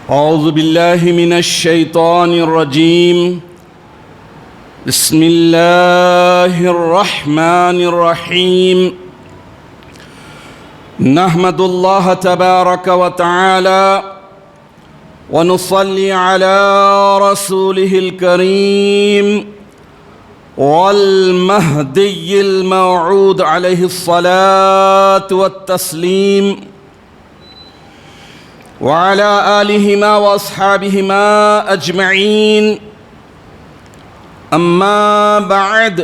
أعوذ بالله من الشيطان الرجيم. بسم الله الرحمن الرحيم. نحمد الله تبارك وتعالى ونصلي على رسوله الكريم والمهدي الموعود عليه الصلاة والتسليم وعلى آلهما وأصحابهما أجمعين. أما بعد،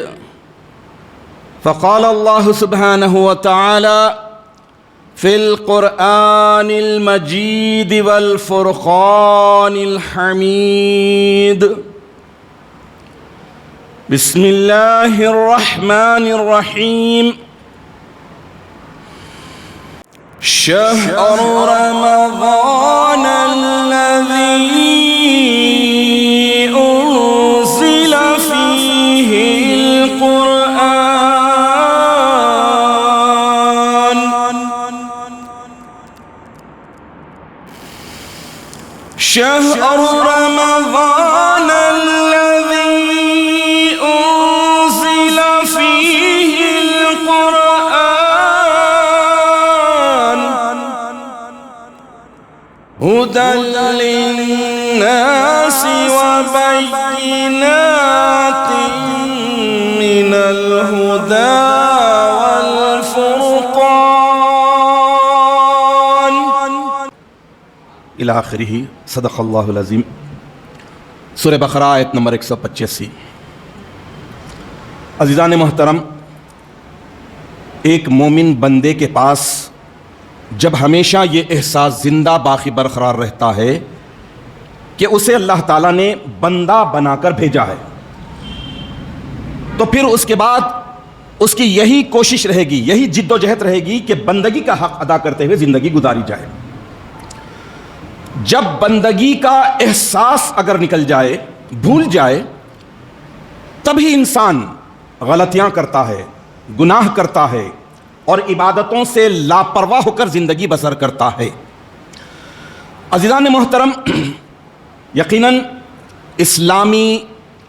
فقال الله سبحانه وتعالى في القرآن المجيد والفرقان الحميد. بسم الله الرحمن الرحيم. شهر رمضان الذي أنزل فيه القرآن. شهر رمضان الذي أنزل فيه القرآن هدى للناس وبينات من الهدى والفرقان إلى آخره. صدق اللہ العظیم. سورہ بقرہ آیت نمبر 185. عزیزان محترم، ایک مومن بندے کے پاس جب ہمیشہ یہ احساس زندہ باقی برقرار رہتا ہے کہ اسے اللہ تعالیٰ نے بندہ بنا کر بھیجا ہے، تو پھر اس کے بعد اس کی یہی کوشش رہے گی، یہی جد و جہد رہے گی کہ بندگی کا حق ادا کرتے ہوئے زندگی گزاری جائے. جب بندگی کا احساس اگر نکل جائے، بھول جائے، تبھی انسان غلطیاں کرتا ہے، گناہ کرتا ہے اور عبادتوں سے لاپرواہ ہو کر زندگی بسر کرتا ہے. عزیزان محترم، یقیناً اسلامی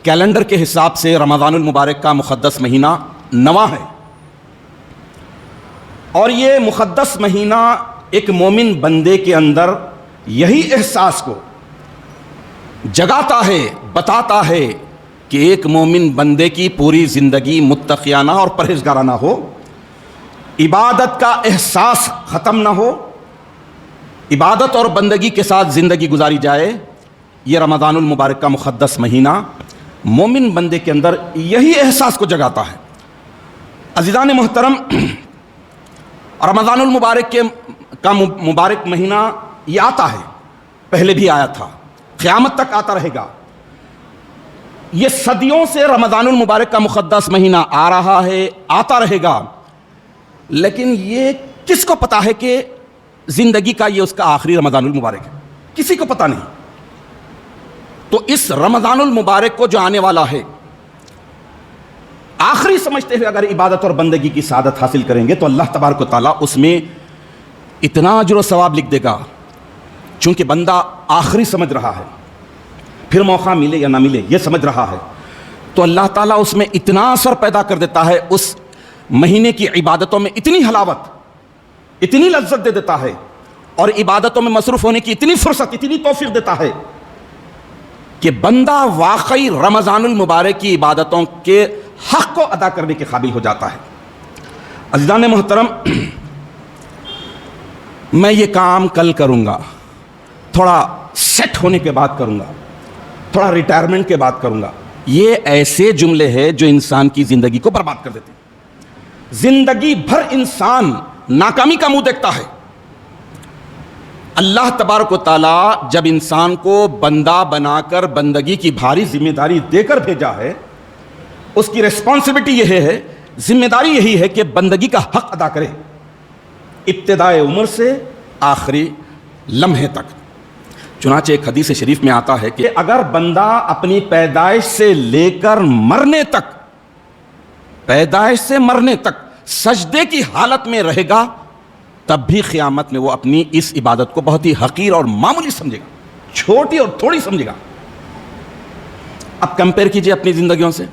کیلنڈر کے حساب سے رمضان المبارک کا مقدس مہینہ نواں ہے، اور یہ مقدس مہینہ ایک مومن بندے کے اندر یہی احساس کو جگاتا ہے، بتاتا ہے کہ ایک مومن بندے کی پوری زندگی متقیانہ اور پرہیزگارانہ ہو، عبادت کا احساس ختم نہ ہو، عبادت اور بندگی کے ساتھ زندگی گزاری جائے. یہ رمضان المبارک کا مقدس مہینہ مومن بندے کے اندر یہی احساس کو جگاتا ہے. عزیزان محترم، رمضان المبارک کا مبارک مہینہ یہ آتا ہے، پہلے بھی آیا تھا، قیامت تک آتا رہے گا. یہ صدیوں سے رمضان المبارک کا مقدس مہینہ آ رہا ہے، آتا رہے گا، لیکن یہ کس کو پتا ہے کہ زندگی کا یہ اس کا آخری رمضان المبارک ہے؟ کسی کو پتا نہیں. تو اس رمضان المبارک کو جو آنے والا ہے، آخری سمجھتے ہوئے اگر عبادت اور بندگی کی سعادت حاصل کریں گے تو اللہ تبارک و تعالیٰ اس میں اتنا اجر و ثواب لکھ دے گا. چونکہ بندہ آخری سمجھ رہا ہے، پھر موقع ملے یا نہ ملے یہ سمجھ رہا ہے، تو اللہ تعالیٰ اس میں اتنا اثر پیدا کر دیتا ہے، اس مہینے کی عبادتوں میں اتنی حلاوت، اتنی لذت دے دیتا ہے، اور عبادتوں میں مصروف ہونے کی اتنی فرصت، اتنی توفیق دیتا ہے کہ بندہ واقعی رمضان المبارک کی عبادتوں کے حق کو ادا کرنے کے قابل ہو جاتا ہے. عزیزان محترم، میں یہ کام کل کروں گا، تھوڑا سیٹ ہونے کے بعد کروں گا، تھوڑا ریٹائرمنٹ کے بعد کروں گا، یہ ایسے جملے ہیں جو انسان کی زندگی کو برباد کر دیتے ہیں. زندگی بھر انسان ناکامی کا منہ دیکھتا ہے. اللہ تبارک و تعالیٰ جب انسان کو بندہ بنا کر بندگی کی بھاری ذمہ داری دے کر بھیجا ہے، اس کی ریسپانسبلٹی یہ ہے، ذمہ داری یہی ہے کہ بندگی کا حق ادا کرے، ابتدائے عمر سے آخری لمحے تک. چنانچہ ایک حدیث شریف میں آتا ہے کہ اگر بندہ اپنی پیدائش سے لے کر مرنے تک، پیدائش سے مرنے تک سجدے کی حالت میں رہے گا، تب بھی قیامت میں وہ اپنی اس عبادت کو بہت ہی حقیر اور معمولی سمجھے گا. چھوٹی اور تھوڑی سمجھے گا. اب کمپیئر کیجئے اپنی زندگیوں سے.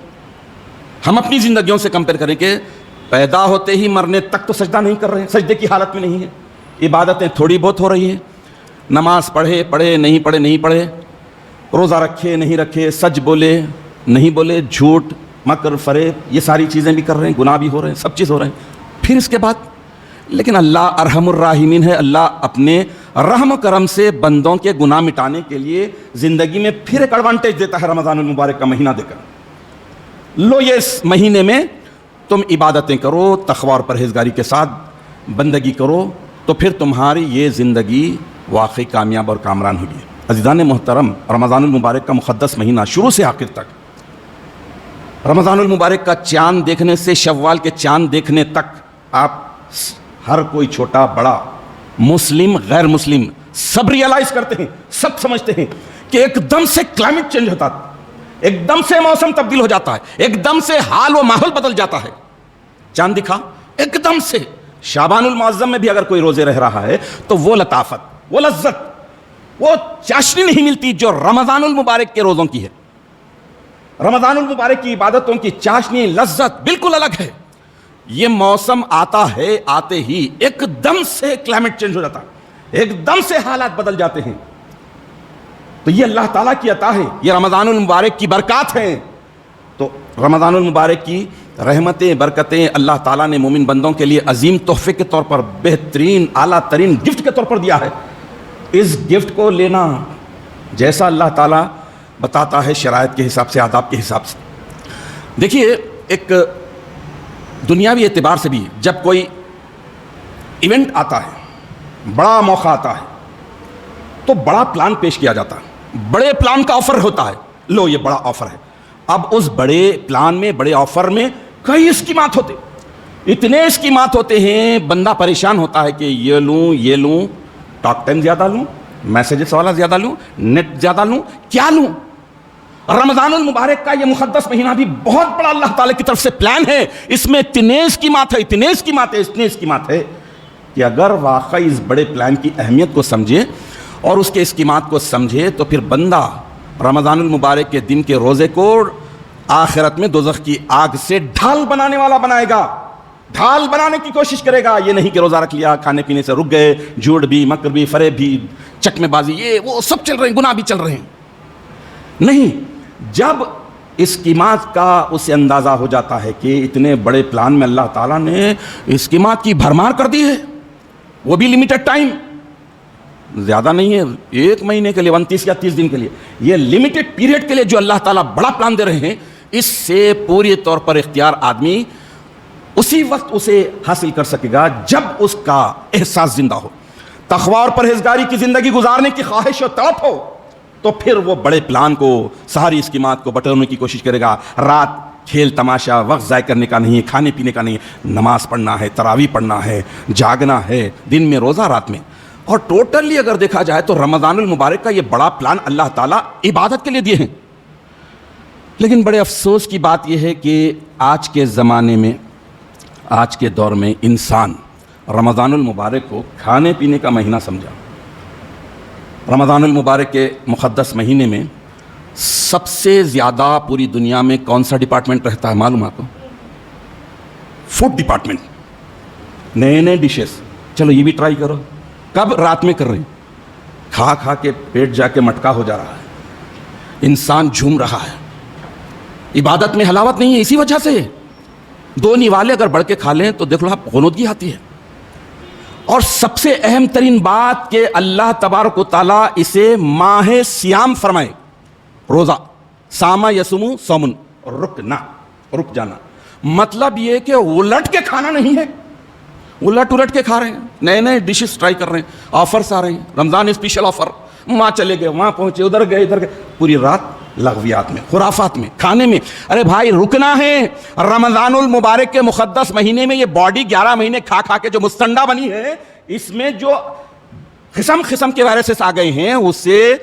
ہم اپنی زندگیوں سے کمپیئر کریں کہ پیدا ہوتے ہی مرنے تک تو سجدہ نہیں کر رہے ہیں, سجدے کی حالت میں نہیں ہیں, عبادتیں تھوڑی بہت ہو رہی ہیں, نماز پڑھے نہیں پڑھے, روزہ رکھے نہیں رکھے, سچ بولے نہیں بولے, جھوٹ مکر فریب یہ ساری چیزیں بھی کر رہے ہیں, گناہ بھی ہو رہے ہیں, سب چیز ہو رہے ہیں. پھر اس کے بعد لیکن اللہ ارحم الراحمین ہے, اللہ اپنے رحم و کرم سے بندوں کے گناہ مٹانے کے لیے زندگی میں پھر ایک ایڈوانٹیج دیتا ہے رمضان المبارک کا مہینہ دے کر. لو یہ اس مہینے میں تم عبادتیں کرو, تقوی اور پرہیزگاری کے ساتھ بندگی کرو, تو پھر تمہاری یہ زندگی واقعی کامیاب اور کامران ہوگی. عزیزان محترم, رمضان المبارک کا مقدس مہینہ شروع سے آخر تک, رمضان المبارک کا چاند دیکھنے سے شوال کے چاند دیکھنے تک آپ ہر کوئی چھوٹا بڑا مسلم غیر مسلم سب ریئلائز کرتے ہیں, سب سمجھتے ہیں کہ ایک دم سے کلائمیٹ چینج ہوتا ہے, ایک دم سے موسم تبدیل ہو جاتا ہے, ایک دم سے حال و ماحول بدل جاتا ہے. چاند دکھا ایک دم سے. شعبان المعظم میں بھی اگر کوئی روزے رہ رہا ہے تو وہ لطافت, وہ لذت, وہ چاشنی نہیں ملتی جو رمضان المبارک کے روزوں کی ہے. رمضان المبارک کی عبادتوں کی چاشنی لذت بالکل الگ ہے. یہ موسم آتا ہے, آتے ہی ایک دم سے کلائمیٹ چینج ہو جاتا ہے, ایک دم سے حالات بدل جاتے ہیں. تو یہ اللہ تعالیٰ کی عطا ہے, یہ رمضان المبارک کی برکات ہیں. تو رمضان المبارک کی رحمتیں برکتیں اللہ تعالیٰ نے مومن بندوں کے لیے عظیم تحفے کے طور پر, بہترین اعلیٰ ترین گفٹ کے طور پر دیا ہے. اس گفٹ کو لینا جیسا اللہ تعالیٰ بتاتا ہے شرائط کے حساب سے, آداب کے حساب سے. دیکھیے ایک دنیاوی اعتبار سے بھی جب کوئی ایونٹ آتا ہے, بڑا موقع آتا ہے, تو بڑا پلان پیش کیا جاتا ہے, بڑے پلان کا آفر ہوتا ہے. لو یہ بڑا آفر ہے. اب اس بڑے پلان میں, بڑے آفر میں کئی اسکیمات ہوتے, اتنے اسکیمات ہوتے ہیں, بندہ پریشان ہوتا ہے کہ یہ لوں, ٹاک ٹائم زیادہ لوں, میسیجز والا زیادہ لوں, نیٹ زیادہ لوں, کیا لوں. رمضان المبارک کا یہ مقدس مہینہ بھی بہت بڑا اللہ تعالیٰ کی طرف سے پلان ہے. اس میں اتنے اسکیمات ہے کہ اگر واقعی اس بڑے پلان کی اہمیت کو سمجھے اور اس کے اسکیمات کو سمجھے تو پھر بندہ رمضان المبارک کے دن کے روزے کو آخرت میں دوزخ کی آگ سے ڈھال بنانے والا بنائے گا, ڈھال بنانے کی کوشش کرے گا. یہ نہیں کہ روزہ رکھ لیا, کھانے پینے سے رک گئے, جھوٹ بھی, مکر بھی, فریب بھی, چکمے بازی, یہ وہ سب چل رہے ہیں, گناہ بھی چل رہے ہیں. نہیں, جب اسکیمات کا اسے اندازہ ہو جاتا ہے کہ اتنے بڑے پلان میں اللہ تعالیٰ نے اسکیمات کی بھرمار کر دی ہے, وہ بھی لمیٹڈ ٹائم, زیادہ نہیں ہے, 1 مہینے کے لیے, 29 یا 30 دن کے لیے, یہ لمیٹڈ پیریڈ کے لیے جو اللہ تعالیٰ بڑا پلان دے رہے ہیں, اس سے پوری طور پر اختیار آدمی اسی وقت اسے حاصل کر سکے گا جب اس کا احساس زندہ ہو, تقوی اور پرہیزگاری کی زندگی گزارنے کی خواہش و طلب ہو. تو پھر وہ بڑے پلان کو, ساری اسکیمات کو بٹورنے کی کوشش کرے گا. رات کھیل تماشا وقت ضائع کرنے کا نہیں ہے, کھانے پینے کا نہیں ہے, نماز پڑھنا ہے, تراویح پڑھنا ہے, جاگنا ہے, دن میں روزہ, رات میں. اور ٹوٹلی اگر دیکھا جائے تو رمضان المبارک کا یہ بڑا پلان اللہ تعالیٰ عبادت کے لیے دیے ہیں. لیکن بڑے افسوس کی بات یہ ہے کہ آج کے زمانے میں, آج کے دور میں انسان رمضان المبارک کو کھانے پینے کا مہینہ سمجھا. رمضان المبارک کے مقدس مہینے میں سب سے زیادہ پوری دنیا میں کون سا ڈپارٹمنٹ رہتا ہے معلوم آپ کو؟ Food department. نئے ڈشز, چلو یہ بھی ٹرائی کرو. کب؟ رات میں کر رہے ہیں. کھا کھا کے پیٹ جا کے مٹکا ہو جا رہا ہے, انسان جھوم رہا ہے, عبادت میں حلاوت نہیں ہے. اسی وجہ سے 2 نیوالے اگر بڑھ کے کھا لیں تو دیکھ لو آپ غنودگی آتی ہے. اور سب سے اہم ترین بات کہ اللہ تبارک و تعالیٰ اسے ماہ سیام فرمائے, روزہ, سامہ یسمو سومن, رکنا, رک جانا. مطلب یہ کہ الٹ کے کھانا نہیں ہے, الٹ کے کھا رہے ہیں, نئے ڈشز ٹرائی کر رہے ہیں, آفرز آ رہے ہیں, رمضان اسپیشل آفر, وہاں چلے گئے, وہاں پہنچے, ادھر گئے, پوری رات لغویات میں, خرافات میں, کھانے میں. ارے بھائی رکنا ہے. رمضان المبارک کے مقدس مہینے میں یہ باڈی 11 مہینے کھا کھا کے جو مستنڈا بنی ہے, اس میں جو قسم کے وائرسز آ گئے ہیں اسے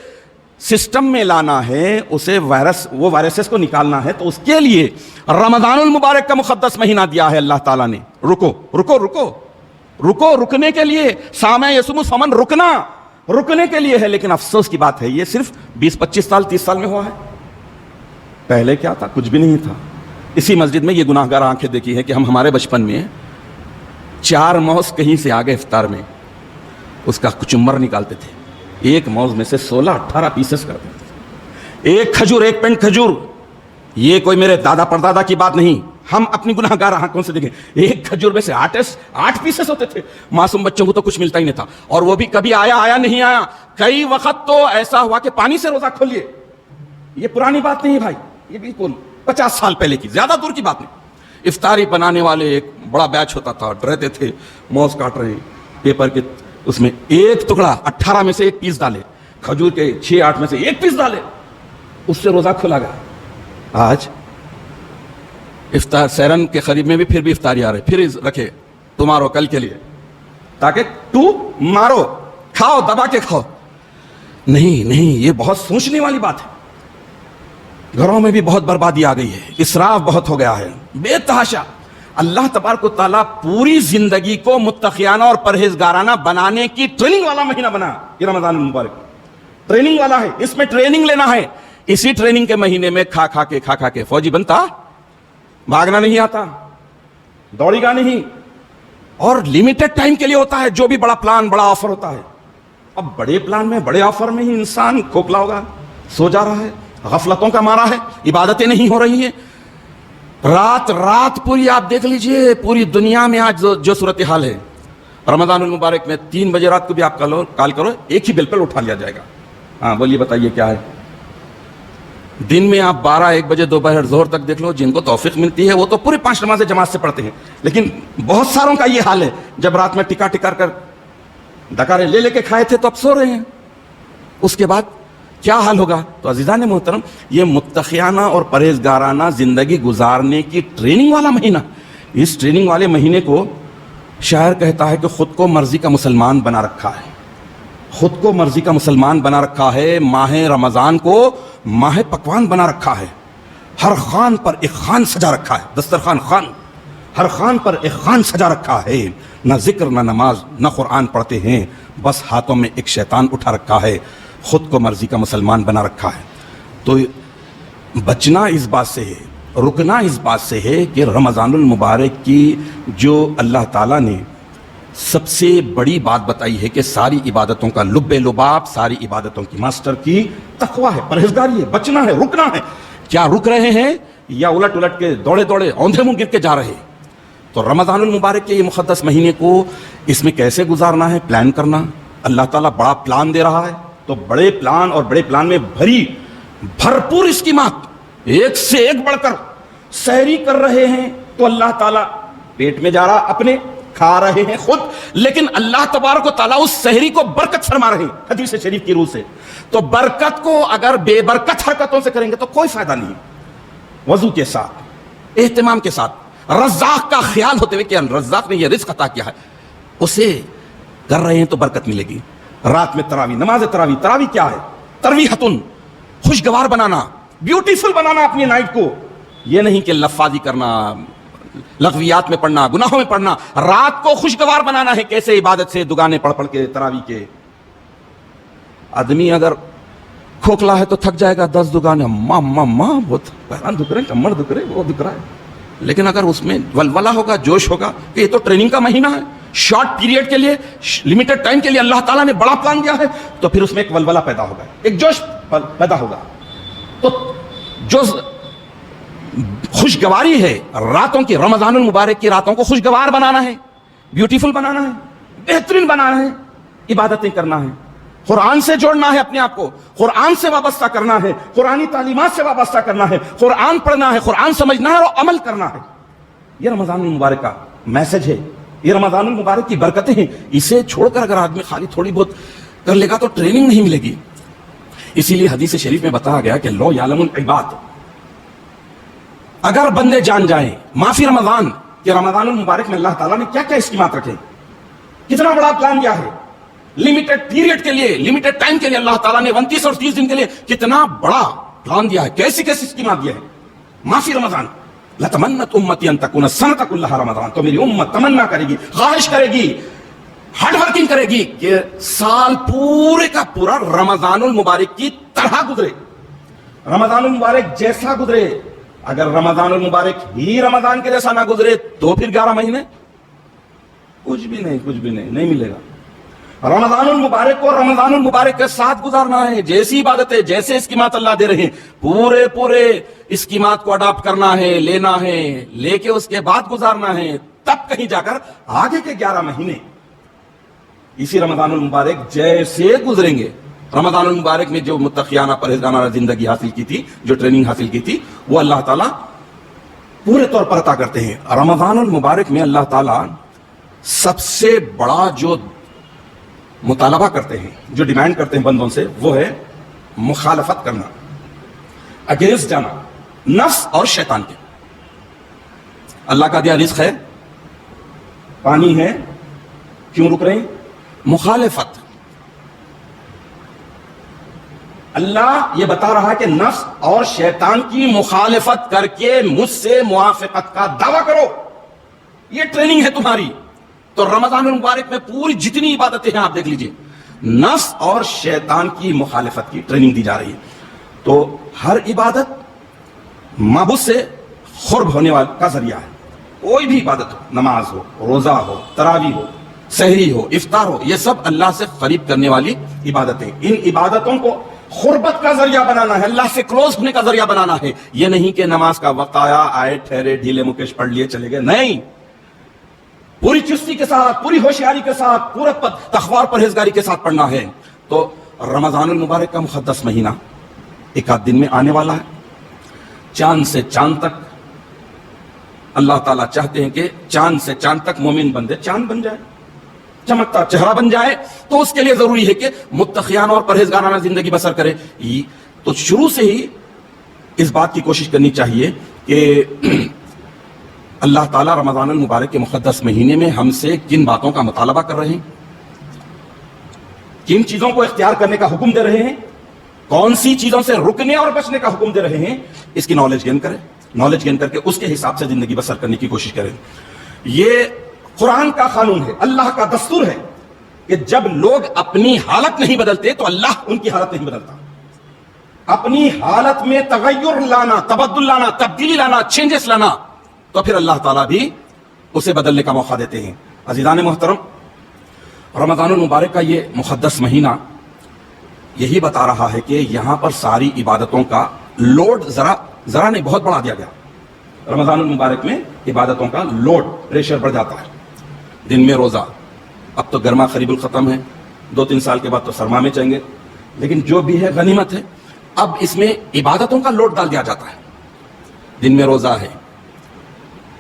سسٹم میں لانا ہے, اسے وہ وائرسز کو نکالنا ہے. تو اس کے لیے رمضان المبارک کا مقدس مہینہ دیا ہے اللہ تعالیٰ نے. رکو, رکنے کے لیے, سامع یسوم سمن, رکنا. رکنے کے لیے ہے، لیکن افسوس کی بات ہے یہ صرف 20-25 سال 30 سال میں ہوا ہے. پہلے کیا تھا؟ کچھ بھی نہیں تھا. اسی مسجد میں یہ گناہگار آنکھیں دیکھی ہے کہ ہم ہمارے بچپن میں 4 موز کہیں سے آگے افطار میں اس کا کچمبر نکالتے تھے، ایک موز میں سے 16-18 پیسز کرتے تھے. ایک کھجور، ایک پینٹ کھجور. یہ کوئی میرے دادا پردادا کی بات نہیں، ہم اپنی گناہگار آنکھوں سے دیکھیں. ایک کھجور میں سے 8 پیسز ہوتے تھے. معصوم بچوں کو تو کچھ ملتا ہی نہیں تھا، اور وہ بھی کبھی آیا نہیں آیا. کئی وقت تو ایسا ہوا کہ پانی سے روزہ کھولیے. یہ پرانی بات نہیں بھائی، یہ بالکل 50 سال پہلے کی، زیادہ دور کی بات نہیں. افطاری بنانے والے ایک بڑا بیچ ہوتا تھا، ڈرتے تھے موز کاٹ رہے ہیں پیپر کے، اس میں ایک ٹکڑا 18 میں سے ایک پیس ڈالے، کھجور کے 6-8 میں سے ایک پیس ڈالے، اس سے روزہ کھلا گیا. آج افطار سیرن کے قریب میں بھی پھر بھی افطاری آ رہے، پھر رکھے تمہارو کل کے لیے، تاکہ تو مارو، کھاؤ، دبا کے کھاؤ. نہیں، یہ بہت سوچنے والی بات ہے. گھروں میں بھی بہت بربادی آ گئی ہے، اسراف بہت ہو گیا ہے بے تحاشا. اللہ تبارک و تعالیٰ پوری زندگی کو متقیانہ اور پرہیزگارانہ بنانے کی ٹریننگ والا مہینہ بنا. یہ رمضان المبارک ٹریننگ والا ہے، اس میں ٹریننگ لینا ہے. اسی ٹریننگ کے مہینے میں کھا کھا کے فوجی بنتا، بھاگنا نہیں آتا، دوڑی گا نہیں، اور لمیٹڈ ٹائم کے لیے ہوتا ہے جو بھی بڑا پلان، بڑا آفر ہوتا ہے. اب بڑے پلان میں، بڑے آفر میں ہی انسان کھوکھلا ہوگا، سو جا رہا ہے، غفلتوں کا مارا ہے، عبادتیں نہیں ہو رہی ہیں. رات پوری آپ دیکھ لیجئے، پوری دنیا میں آج جو صورتحال ہے، رمضان المبارک میں 3 بجے رات کو بھی آپ کال کرو، ایک ہی بل پر اٹھا لیا جائے گا. ہاں بولیے، بتائیے کیا ہے. دن میں آپ 12-1 بجے دوپہر ظہر تک دیکھ لو، جن کو توفیق ملتی ہے وہ تو پورے 5 نمازیں جماعت سے پڑھتے ہیں، لیکن بہت ساروں کا یہ حال ہے، جب رات میں ٹکا کر ڈکارے لے کے کھائے تھے تو اب سو رہے ہیں. اس کے بعد کیا حال ہوگا؟ تو عزیزان محترم، یہ متقیانہ اور پرہیزگارانہ زندگی گزارنے کی ٹریننگ والا مہینہ. اس ٹریننگ والے مہینے کو شاعر کہتا ہے کہ خود کو مرضی کا مسلمان بنا رکھا ہے، خود کو مرضی کا مسلمان بنا رکھا ہے. ماہ رمضان کو ماہ پکوان بنا رکھا ہے. ہر خان پر ایک خان سجا رکھا ہے، دسترخوان خان، ہر خان پر ایک خان سجا رکھا ہے. نہ ذکر، نہ نماز، نہ قرآن پڑھتے ہیں، بس ہاتھوں میں ایک شیطان اٹھا رکھا ہے. خود کو مرضی کا مسلمان بنا رکھا ہے. تو بچنا اس بات سے ہے، رکنا اس بات سے ہے کہ رمضان المبارک کی جو اللہ تعالیٰ نے سب سے بڑی بات بتائی ہے کہ ساری عبادتوں کا لب لباب، ساری عبادتوں کی ماسٹر کی تقویٰ ہے، پرہیزگاری ہے، بچنا ہے، رکنا ہے. کیا رک رہے ہیں یا الٹ کے دوڑے اوندھے منہ گر کے جا رہے ہیں؟ تو رمضان المبارک کے یہ مقدس مہینے کو اس میں کیسے گزارنا ہے، پلان کرنا. اللہ تعالیٰ بڑا پلان دے رہا ہے، تو بڑے پلان، اور بڑے پلان میں بھرپور اسکیمات، ایک سے ایک بڑھ کر. سحری کر رہے ہیں تو اللہ تعالیٰ پیٹ میں جا رہا، اپنے کھا رہے ہیں خود، لیکن اللہ تبارک و تعالیٰ اس سحری کو برکت فرما رہے ہیں حدیث شریف کی روح سے. تو برکت کو اگر بے برکت حرکتوں سے کریں گے تو کوئی فائدہ نہیں. وضو کے ساتھ، اہتمام کے ساتھ، رزاق کا خیال ہوتے ہوئے کہ رزاق نے یہ رزق عطا کیا ہے، اسے کر رہے ہیں تو برکت ملے گی. رات میں تراویح، نماز تراویح کیا ہے؟ ترویحتن، خوشگوار بنانا، بیوٹیفل بنانا اپنی نائٹ کو. یہ نہیں کہ لفاظی کرنا، لغویات میں پڑھنا، گناہوں میں پڑھنا. رات کو خوشگوار بنانا ہے. کیسے؟ عبادت سے، دگانے پڑھ کے تراویح کے. آدمی اگر کھوکھلا ہے تو تھک جائے گا 10 دگانے، ماں بہت پیران دکھ رہے، کمر دکھ رہے، وہ دکھ رہا ہے. لیکن اگر اس میں ولولہ ہوگا، جوش ہوگا کہ یہ تو ٹریننگ کا مہینہ ہے، شارٹ پیریڈ کے لیے، لمیٹڈ ٹائم کے لیے اللہ تعالیٰ نے بڑا پلان دیا ہے، تو پھر اس میں ایک ولولہ پیدا ہوگا، ایک جوش پیدا ہوگا. تو جو خوشگواری ہے راتوں کی، رمضان المبارک کی راتوں کو خوشگوار بنانا ہے، بیوٹیفل بنانا ہے، بہترین بنانا ہے، عبادتیں کرنا ہے، قرآن سے جوڑنا ہے اپنے آپ کو، قرآن سے وابستہ کرنا ہے، قرآنی تعلیمات سے وابستہ کرنا ہے، قرآن پڑھنا ہے، قرآن سمجھنا ہے اور عمل کرنا ہے. یہ رمضان المبارک کا میسج ہے، یہ رمضان المبارک کی برکتیں ہیں. اسے چھوڑ کر اگر آدمی خالی تھوڑی بہت کر لے گا تو ٹریننگ نہیں ملے گی. اسی لیے حدیث شریف میں بتایا گیا کہ لو یعلم العباد، اگر بندے جان جائیں معافی رمضان کہ رمضان المبارک میں اللہ تعالیٰ نے کیا کیا اسکیمات رکھے، کتنا بڑا پلان دیا ہے، لمیٹڈ پیریڈ کے لیے، لمیٹڈ ٹائم کے لیے اللہ تعالیٰ نے 29 اور 30 دن کے لیے کتنا بڑا پلان دیا ہے، کیسی اسکیمات دیا ہے. معافی رمضان، لتمنت امتی ان تکون السنۃ کلھا رمضان، تو میری امت تمنا کرے گی، خواہش کرے گی ہارڈ ورکنگ کرے گی کہ سال پورے کا پورا رمضان المبارک کی طرح گزرے، رمضان المبارک جیسا گزرے. اگر رمضان المبارک ہی رمضان کے جیسا نہ گزرے تو پھر 11 مہینے کچھ بھی نہیں ملے گا. رمضان المبارک کو رمضان المبارک کے ساتھ گزارنا ہے. جیسی عبادتیں، جیسے اسکیمات اللہ دے رہے ہیں، پورے اسکیمات کو اڈاپٹ کرنا ہے، لینا ہے، لے کے اس کے بعد گزارنا ہے. تب کہیں جا کر آگے کے 11 مہینے اسی رمضان المبارک جیسے گزریں گے. رمضان المبارک میں جو متقیانہ پرہیزگارانہ زندگی حاصل کی تھی، جو ٹریننگ حاصل کی تھی، وہ اللہ تعالیٰ پورے طور پر عطا کرتے ہیں. رمضان المبارک میں اللہ تعالیٰ سب سے بڑا جو مطالبہ کرتے ہیں، جو ڈیمانڈ کرتے ہیں بندوں سے، وہ ہے مخالفت کرنا، اگینسٹ جانا نفس اور شیطان کے. اللہ کا دیا رزق ہے، پانی ہے، کیوں رک رہے ہیں؟ مخالفت. اللہ یہ بتا رہا ہے کہ نفس اور شیطان کی مخالفت کر کے مجھ سے موافقت کا دعویٰ کرو، یہ ٹریننگ ہے تمہاری. تو رمضان المبارک میں پوری جتنی عبادتیں ہیں آپ دیکھ لیجئے، نفس اور شیطان کی مخالفت کی ٹریننگ دی جا رہی ہے. تو ہر عبادت معبود سے قرب ہونے والا کا ذریعہ ہے. کوئی بھی عبادت ہو، نماز ہو، روزہ ہو، تراویح ہو، سحری ہو، افطار ہو، یہ سب اللہ سے قریب کرنے والی عبادتیں. ان عبادتوں کو قربت کا ذریعہ بنانا ہے، اللہ سے کلوز ہونے کا ذریعہ بنانا ہے. یہ نہیں کہ نماز کا وقت آیا، آئے، ٹھہرے، ڈھیلے مکیش پڑھ لیے چلے گئے. نہیں، پوری چستی کے ساتھ، پوری ہوشیاری کے ساتھ، پورا تقوی اور پرہیزگاری کے ساتھ پڑھنا ہے. تو رمضان المبارک کا مقدس مہینہ ایک آدھ دن میں آنے والا ہے. چاند سے چاند تک اللہ تعالیٰ چاہتے ہیں کہ چاند سے چاند تک مومن بندے چاند بن جائے، چمکتا چہرہ بن جائے. تو اس کے لیے ضروری ہے کہ متقیانہ اور پرہیزگارانہ زندگی بسر کرے. تو شروع سے ہی اس بات کی کوشش کرنی چاہیے کہ اللہ تعالیٰ رمضان المبارک کے مقدس مہینے میں ہم سے کن باتوں کا مطالبہ کر رہے ہیں، کن چیزوں کو اختیار کرنے کا حکم دے رہے ہیں، کون سی چیزوں سے رکنے اور بچنے کا حکم دے رہے ہیں. اس کی نالج گین کریں، نالج گین کر کے اس کے حساب سے زندگی بسر کرنے کی کوشش کریں. یہ قرآن کا قانون ہے، اللہ کا دستور ہے کہ جب لوگ اپنی حالت نہیں بدلتے تو اللہ ان کی حالت نہیں بدلتا. اپنی حالت میں تغیر لانا، تبدل لانا، تبدیلی لانا، چینجز لانا، تو پھر اللہ تعالیٰ بھی اسے بدلنے کا موقع دیتے ہیں. عزیزان محترم، رمضان المبارک کا یہ مقدس مہینہ یہی بتا رہا ہے کہ یہاں پر ساری عبادتوں کا لوڈ ذرا نہیں، بہت بڑھا دیا گیا. رمضان المبارک میں عبادتوں کا لوڈ، پریشر بڑھ جاتا ہے. دن میں روزہ، اب تو گرما قریب الختم ہے، 2-3 سال کے بعد تو سرما میں چاہیں گے، لیکن جو بھی ہے غنیمت ہے. اب اس میں عبادتوں کا لوڈ ڈال دیا جاتا ہے. دن میں روزہ ہے،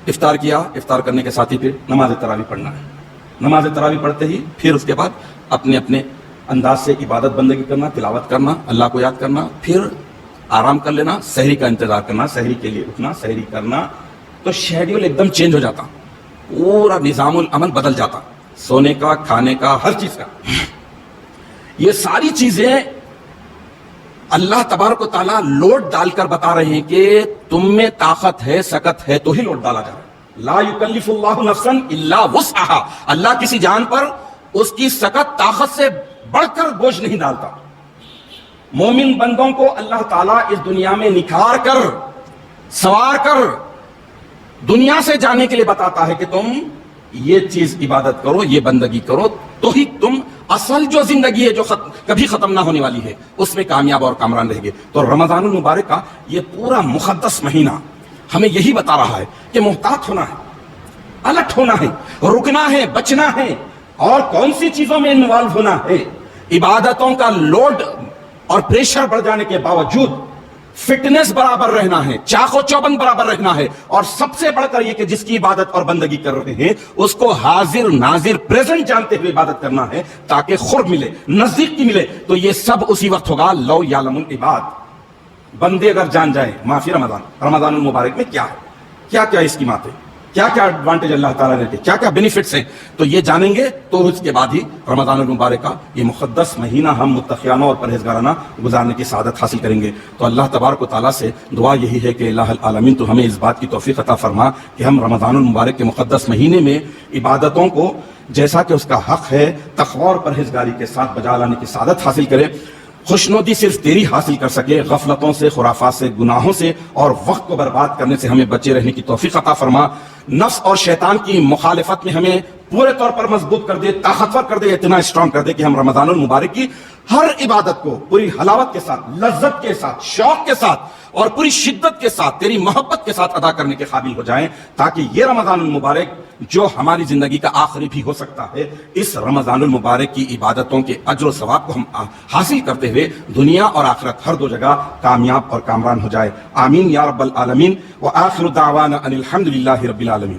افطار کیا، افطار کرنے کے ساتھ ہی پھر نماز تراویح پڑھنا ہے. نماز تراویح پڑھتے ہی پھر اس کے بعد اپنے اپنے انداز سے عبادت بندگی کرنا، تلاوت کرنا، اللہ کو یاد کرنا، پھر آرام کر لینا، سحری کا انتظار کرنا، سحری کے لیے اٹھنا، سحری کرنا. تو شیڈیول ایک دم چینج ہو جاتا، پورا نظام العمل بدل جاتا، سونے کا، کھانے کا، ہر چیز کا. یہ ساری چیزیں اللہ تبارک و تعالیٰ لوڈ ڈال کر بتا رہے ہیں کہ تم میں طاقت ہے، سکت ہے تو ہی لوڈ ڈالا جائے. لا یکلف اللہ نفسا الا وسعہا. اللہ کسی جان پر اس کی سکت طاقت سے بڑھ کر بوجھ نہیں ڈالتا. مومن بندوں کو اللہ تعالیٰ اس دنیا میں نکھار کر، سوار کر دنیا سے جانے کے لیے بتاتا ہے کہ تم یہ چیز عبادت کرو، یہ بندگی کرو، تو ہی تم اصل جو زندگی ہے جو کبھی ختم نہ ہونے والی ہے اس میں کامیاب اور کامران رہیں گے. تو رمضان المبارک کا یہ پورا مقدس مہینہ ہمیں یہی بتا رہا ہے کہ محتاط ہونا ہے، الرٹ ہونا ہے، رکنا ہے، بچنا ہے، اور کون سی چیزوں میں انوالو ہونا ہے. عبادتوں کا لوڈ اور پریشر بڑھ جانے کے باوجود فٹنس برابر رہنا ہے، چاق و چوبند برابر رہنا ہے، اور سب سے بڑھ کر یہ کہ جس کی عبادت اور بندگی کر رہے ہیں اس کو حاضر ناظر پریزنٹ جانتے ہوئے عبادت کرنا ہے تاکہ قرب ملے، نزدیک کی ملے. تو یہ سب اسی وقت ہوگا لو یعلم العباد. بندے اگر جان جائیں معافی رمضان المبارک میں کیا ہے، کیا کیا اس کی باتیں، کیا کیا ایڈوانٹیج اللہ تعالیٰ نے دیے, کیا کیا بینیفٹس ہیں, تو یہ جانیں گے تو اس کے بعد ہی رمضان المبارک کا یہ مقدس مہینہ ہم متقیانہ اور پرہیزگارانہ گزارنے کی سعادت حاصل کریں گے. تو اللہ تبارک و تعالیٰ سے دعا یہی ہے کہ الہ العالمین تو ہمیں اس بات کی توفیق عطا فرما کہ ہم رمضان المبارک کے مقدس مہینے میں عبادتوں کو جیسا کہ اس کا حق ہے تقوی اور پرہیزگاری کے ساتھ بجا لانے کی سعادت حاصل کرے. خوشنودی صرف تیری حاصل کر سکے, غفلتوں سے, خرافات سے, گناہوں سے اور وقت کو برباد کرنے سے ہمیں بچے رہنے کی توفیق عطا فرما. نفس اور شیطان کی مخالفت میں ہمیں پورے طور پر مضبوط کر دے, طاقتور کر دے, اتنا اسٹرانگ کر دے کہ ہم رمضان المبارک کی ہر عبادت کو پوری حلاوت کے ساتھ, لذت کے ساتھ, شوق کے ساتھ اور پوری شدت کے ساتھ, تیری محبت کے ساتھ ادا کرنے کے قابل ہو جائیں, تاکہ یہ رمضان المبارک جو ہماری زندگی کا آخری بھی ہو سکتا ہے, اس رمضان المبارک کی عبادتوں کے اجر و ثواب کو ہم حاصل کرتے ہوئے دنیا اور آخرت ہر دو جگہ کامیاب اور کامران ہو جائے. آمین یا رب العالمین. وآخر دعوانا ان الحمد للہ رب العالمین.